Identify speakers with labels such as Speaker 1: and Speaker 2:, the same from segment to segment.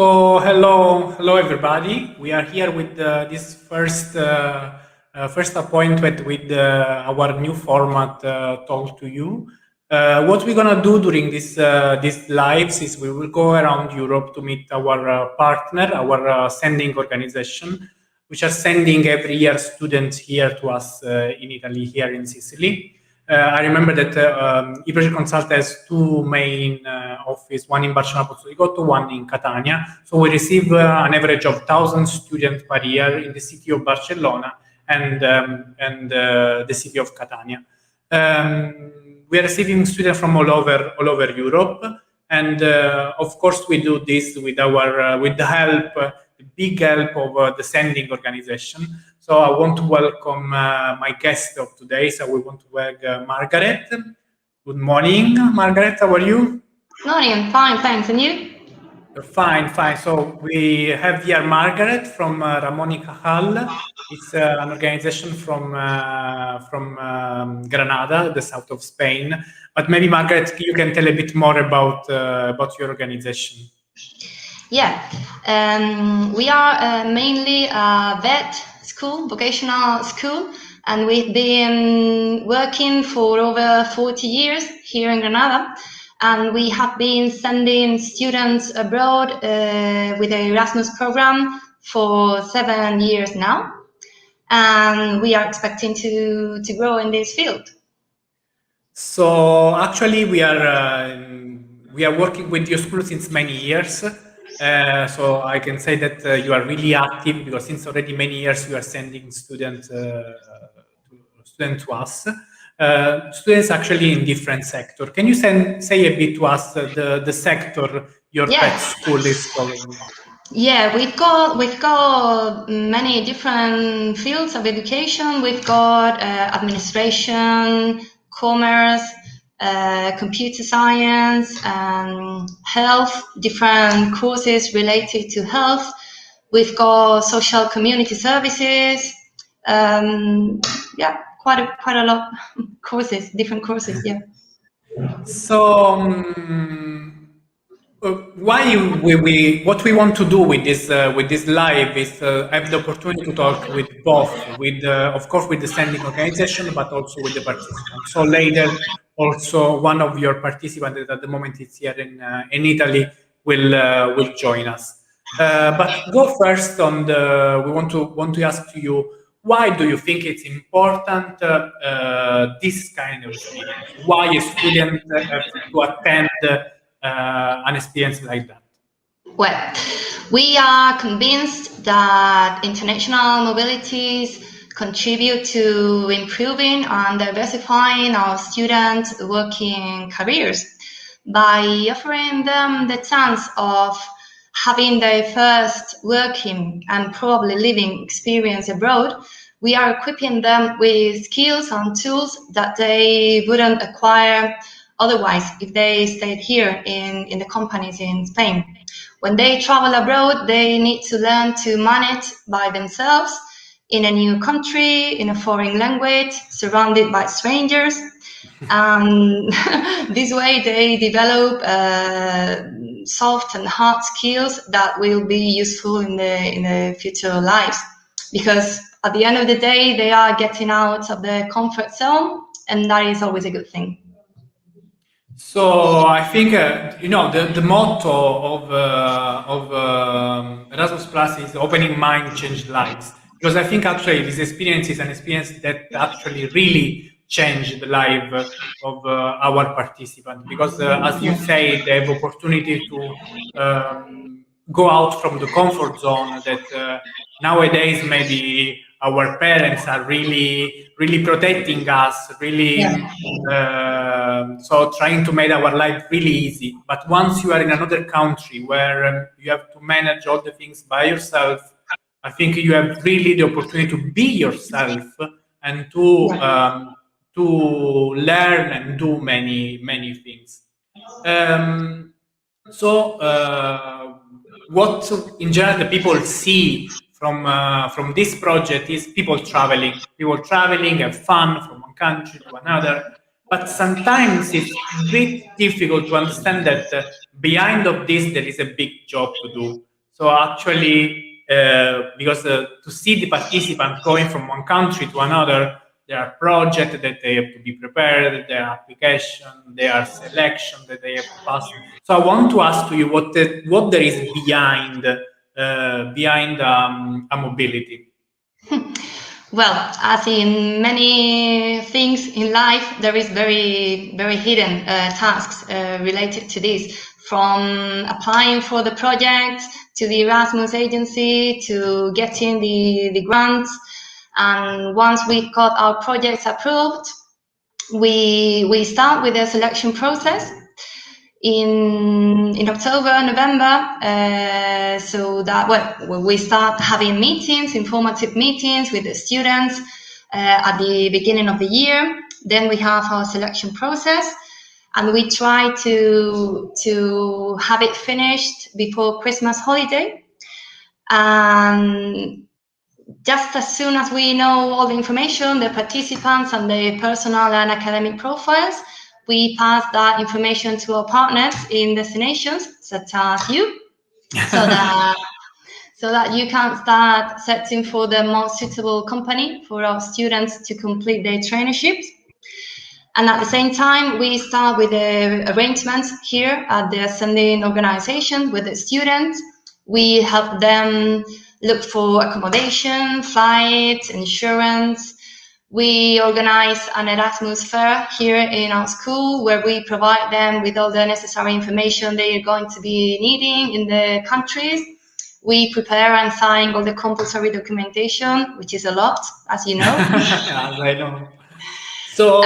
Speaker 1: Hello everybody. We are here with this first appointment with our new format, Talk to You. What we're gonna do during these lives is we will go around Europe to meet our partner, our sending organization, which are sending every year students here to us in Italy, here in Sicily. I remember that EprojectConsult has two main offices, one in Barcellona Pozzo di Gotto, one in Catania. So we receive an average of 1,000 students per year in the city of Barcelona and the city of Catania. We are receiving students from all over Europe, and of course we do this with the big help of the sending organization. So I want to welcome my guest of today. So we want to welcome Margaret. Good morning, Margaret. How are you?
Speaker 2: Morning. Fine, thanks. And you?
Speaker 1: Fine. So we have here Margaret from Ramon y Cajal. It's an organization from Granada, the south of Spain. But maybe Margaret, you can tell a bit more about your organization.
Speaker 2: Yeah, we are mainly a vet school, vocational school, and we've been working for over 40 years here in Granada. And we have been sending students abroad with the Erasmus program for 7 years now. And we are expecting to grow in this field.
Speaker 1: So actually we are working with your school since many years. So I can say that you are really active because since already many years you are sending students to us. Students actually in different sectors. Can you say a bit to us the sector your pet school is covering?
Speaker 2: Yeah, we've got many different fields of education. We've got administration, commerce, computer science, health, different courses related to health. We've got social community services. Quite a lot of courses, different courses. Yeah.
Speaker 1: So what we want to do with this live is have the opportunity to talk with both, of course with the sending organization, but also with the participants. So later, also one of your participants that at the moment is here in Italy will join us. But go first on we want to ask you, why do you think it's important this kind of experience? Why a student have to attend an experience like that?
Speaker 2: Well, we are convinced that international mobilities contribute to improving and diversifying our students' working careers by offering them the chance of having their first working and probably living experience abroad. We are equipping them with skills and tools that they wouldn't acquire otherwise if they stayed here in the companies in Spain. When they travel abroad, they need to learn to manage by themselves in a new country, in a foreign language, surrounded by strangers. This way they develop soft and hard skills that will be useful in the future lives. Because at the end of the day, they are getting out of their comfort zone, and that is always a good thing.
Speaker 1: So I think the motto of Erasmus Plus is opening mind, change lives. Because I think actually this experience is an experience that actually really changed the life of our participants. Because as you say, they have opportunity to go out from the comfort zone that nowadays maybe our parents are really protecting us, really so trying to make our life really easy. But once you are in another country where you have to manage all the things by yourself, I think you have really the opportunity to be yourself and to learn and do many things. What in general the people see from this project is people traveling, have fun from one country to another. But sometimes it's a bit difficult to understand that behind of this there is a big job to do. So actually, because to see the participants going from one country to another, there are projects that they have to be prepared, there are application, there are selection that they have to pass. So I want to ask to you what there is behind a mobility.
Speaker 2: Well, as in many things in life, there is very, very hidden tasks related to this, from applying for the project to the Erasmus agency to getting the grants. And once we got our projects approved, we start with the selection process in October, November, so that we start having meetings, informative meetings with the students at the beginning of the year. Then we have our selection process, and we try to have it finished before Christmas holiday. And just as soon as we know all the information, the participants and the personal and academic profiles, we pass that information to our partners in destinations, such as you, so that you can start searching for the most suitable company for our students to complete their traineeships. And at the same time, we start with the arrangements here at the sending organization with the students. We help them look for accommodation, flights, insurance. We organize an Erasmus fair here in our school where we provide them with all the necessary information they are going to be needing in the countries. We prepare and sign all the compulsory documentation, which is a lot, as you know.
Speaker 1: As I know. So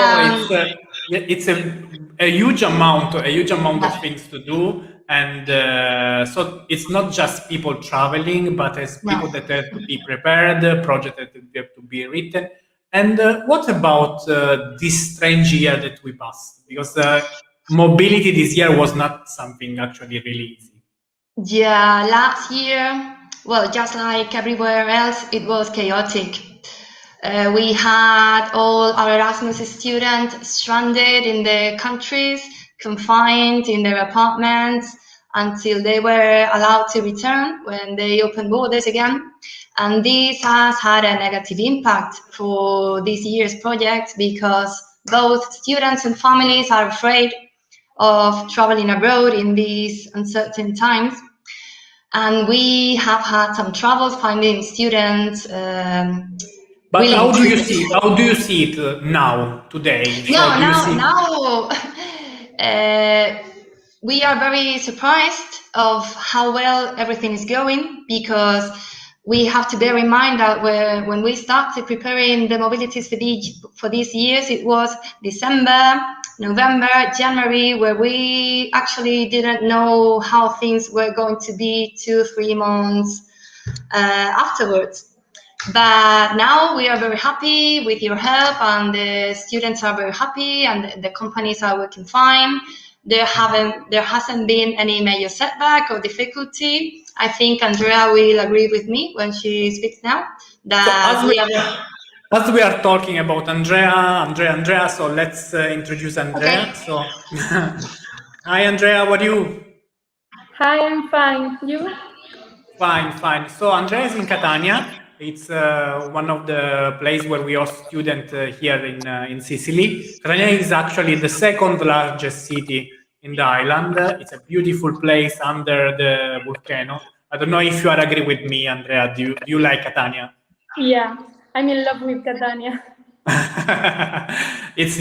Speaker 1: it's a huge amount of things to do, and so it's not just people traveling, but as people that have to be prepared, projects that have to be written. And what about this strange year that we passed? Because mobility this year was not something actually really easy.
Speaker 2: Yeah, last year, well, just like everywhere else, it was chaotic. We had all our Erasmus students stranded in the countries, confined in their apartments until they were allowed to return when they opened borders again. And this has had a negative impact for this year's project because both students and families are afraid of traveling abroad in these uncertain times. And we have had some troubles finding students.
Speaker 1: But how do you see? How do you see it now, today? So
Speaker 2: Now, we are very surprised of how well everything is going, because we have to bear in mind that when we started preparing the mobilities for these years, it was December, November, January, where we actually didn't know how things were going to be 2-3 months afterwards. But now we are very happy with your help, and the students are very happy, and the companies are working fine. There hasn't been any major setback or difficulty. I think Andrea will agree with me when she speaks now that
Speaker 1: as we are talking about Andrea, so let's introduce Andrea.
Speaker 2: Okay.
Speaker 1: So, hi Andrea, what are you?
Speaker 3: Hi, I'm fine. You?
Speaker 1: Fine. So Andrea is in Catania. It's one of the places where we host students here in Sicily. Catania is actually the second largest city in the island. It's a beautiful place under the volcano. I don't know if you are agree with me, Andrea. Do you like Catania?
Speaker 3: Yeah, I'm in love with Catania.
Speaker 1: It's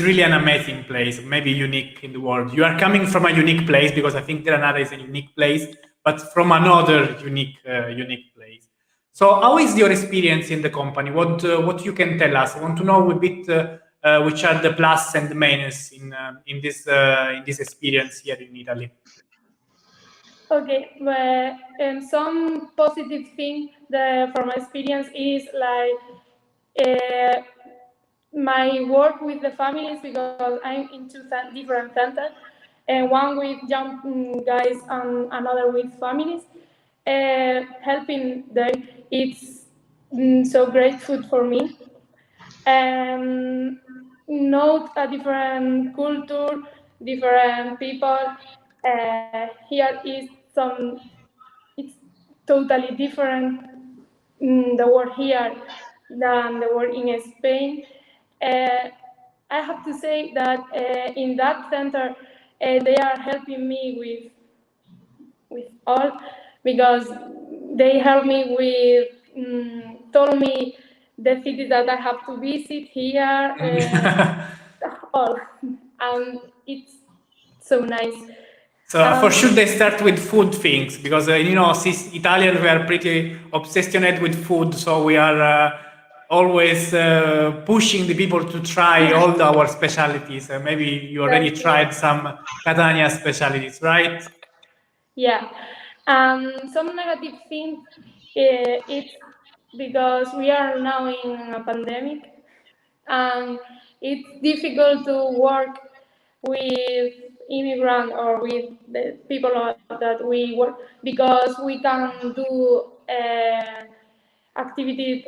Speaker 1: really an amazing place, maybe unique in the world. You are coming from a unique place, because I think Granada is a unique place, but from another unique place. So, how is your experience in the company? What you can tell us? I want to know a bit which are the plus and the minus in this experience here in Italy.
Speaker 3: Okay, but some positive thing from my experience is like my work with the families, because I'm in two different centers, and one with young guys and another with families. Helping them, it's so grateful for me. Note a different culture, different people. Here is some. It's totally different the work here than the work in Spain. I have to say that in that center, they are helping me with all, because they help me with told me the cities that I have to visit here, all, and it's so nice.
Speaker 1: So for sure they start with food things, because you know, Italians, we are pretty obsessed with food, so we are always pushing the people to try all our specialties. Maybe you already tried some Catania specialties, right?
Speaker 3: Yeah. Some negative things, it's because we are now in a pandemic, and it's difficult to work with immigrants or with the people that we work, because we can do activities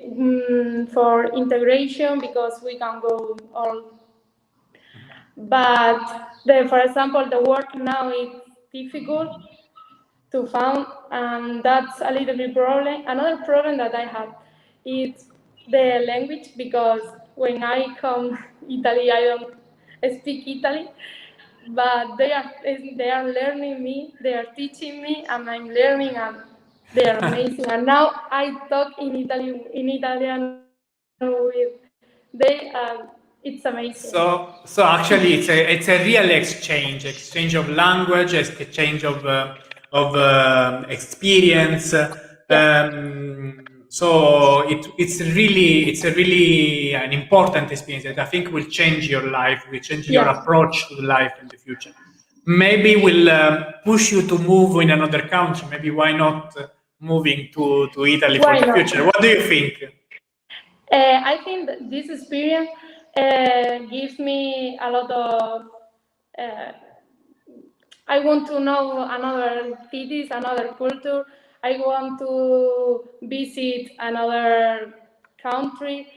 Speaker 3: for integration, because we can go all. But for example, the work now is difficult to found, and that's a little bit problem. Another problem that I have is the language, because when I come Italy, I don't speak Italy, but they are learning me, they are teaching me, and I'm learning, and they are amazing. And now I talk in Italian with they, it's amazing.
Speaker 1: So actually, it's a real exchange of language, exchange of experience. So it's a really an important experience that I think will change your life, will change your approach to life in the future. Maybe will push you to move in another country. Maybe why not moving to Italy for the future? What do you think?
Speaker 3: I think that this experience gives me a lot of. I want to know another cities, another culture. I want to visit another country.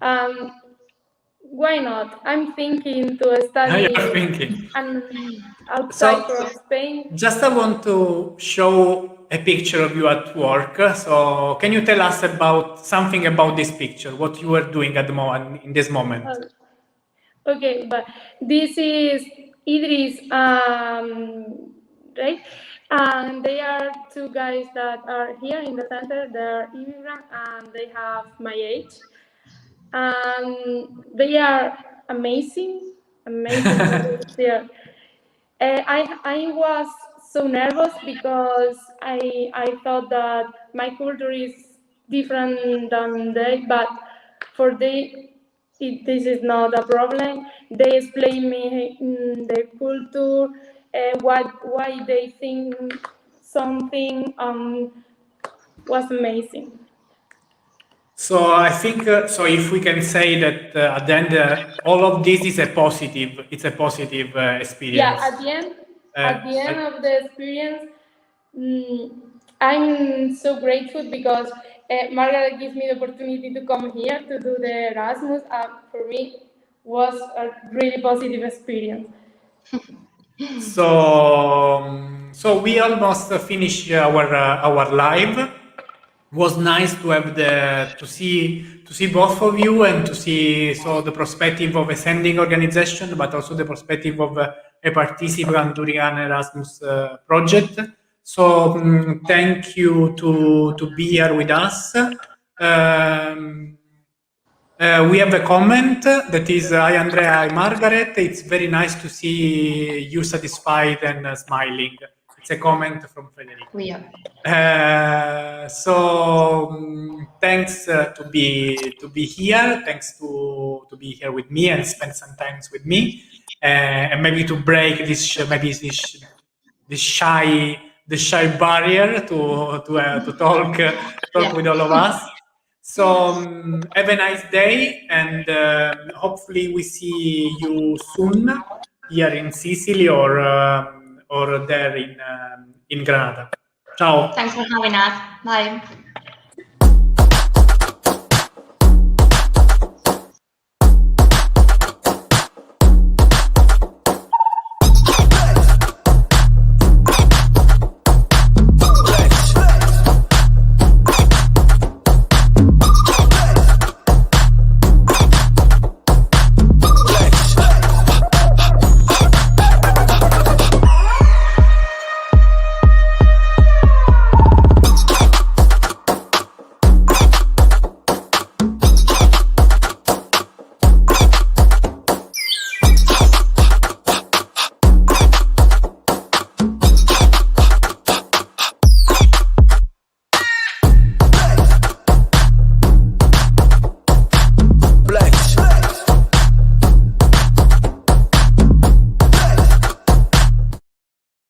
Speaker 3: Why not? I'm thinking to study outside from Spain.
Speaker 1: Just I want to show a picture of you at work. So can you tell us about something about this picture? What you are doing at the moment, in this moment?
Speaker 3: Okay, but this is Idris, right? And they are two guys that are here in the center. They're immigrants, and they have my age. And they are amazing. Yeah. I was so nervous, because I thought that my culture is different than they, but for they, this is not a problem. They explain me their culture, why they think something, was amazing.
Speaker 1: So I think so. If we can say that at the end, all of this is a positive. It's a positive experience.
Speaker 3: Yeah. At the end of the experience, I'm so grateful, because Margaret gives me the opportunity to come here to do the Erasmus. For me, was a really positive experience.
Speaker 1: So we almost finished our live. Was nice to have to see both of you, and to see the perspective of a sending organization, but also the perspective of a participant during an Erasmus project. So thank you to be here with us. We have a comment that is, hi Andrea, hi Margaret. It's very nice to see you satisfied and smiling. It's a comment from Federico. Thanks to be here. Thanks to be here with me and spend some time with me, and maybe to break this shy barrier to talk with all of us. So have a nice day, and hopefully we see you soon here in Sicily or there in Granada. Ciao.
Speaker 2: Thanks for having us. Bye.